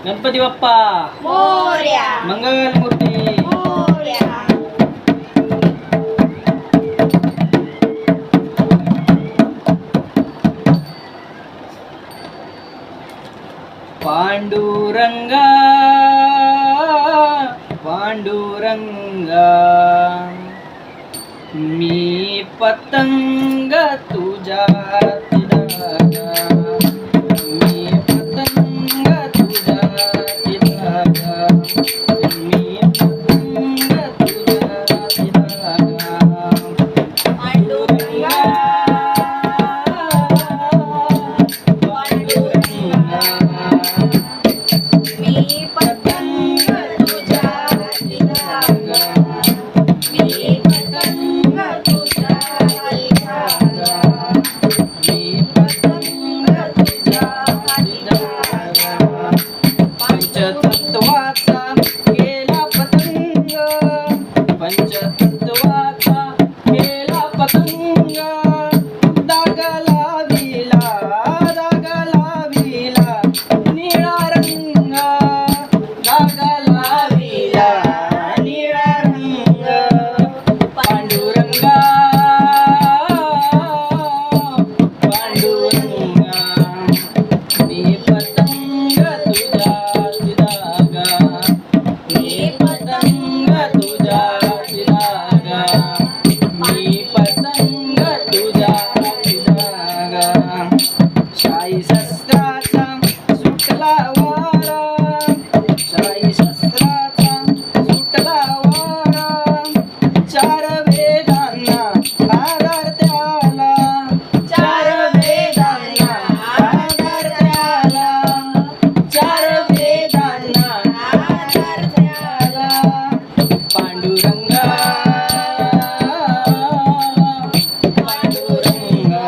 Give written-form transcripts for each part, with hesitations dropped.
गणपती बाप्पा मोरया. मंगलमूर्ती मोरया. पांडुरंगा पांडुरंगा मी पतंग तुझ्या धागा, मी पतंग तुझ्या धागा, मी पतंग तुझ्या धागा. पांडुरंगा पांडुरंगा मी पतंग तुझ्या धागा, मी पतंग तुझ्या धागा, मी पतंग तुझ्या धागा. पंचतत्वाचा केला पतंग, पंचतत्वाचा केला पतंग. धागा लाविला निळा रंग, धागा लाविला निळा रंग. पांडुरंगा पांडुरंगा मी पतंग तुझ्या धागा, मी पतंग तुझ्या धागा, मी पतंग तुझ्या धागा. शाई शस्त्राचा सुटला वारा, शाई शस्त्राचा सुटला वारा. चार वेदांना आधार त्याला, चार वेदांना आधार त्याला, चार वेदांना आधार त्याला. पांडुरंगा पांडुरंगा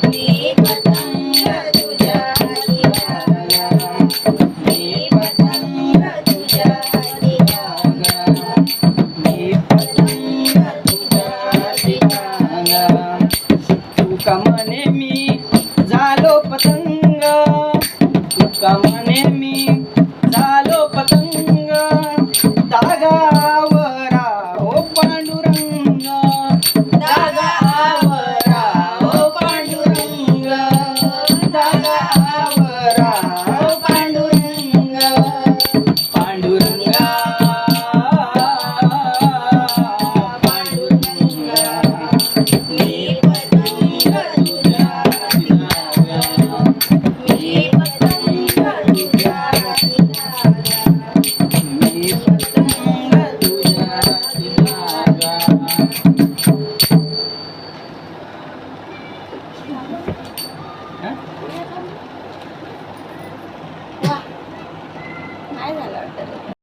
मी पतंग तुझ्या धागा, मी पतंग तुझ्या धागा, मी पतंग तुझ्या धागा. तुका म्हणे मी झालो पतंग, तुका म्हणे मी झालो पतंग. धागावरा ओ पांडुरंग, धागावरा ओ पांडुरंग, धागावरा ओ पांडुरंग. पांडुरंगा पांडुरंगा मी पतंग तुझ्या धागा, मी पतंग तुझ्या धागा, मी पतंग तुझ्या धागा. नाही झालं वाटतं.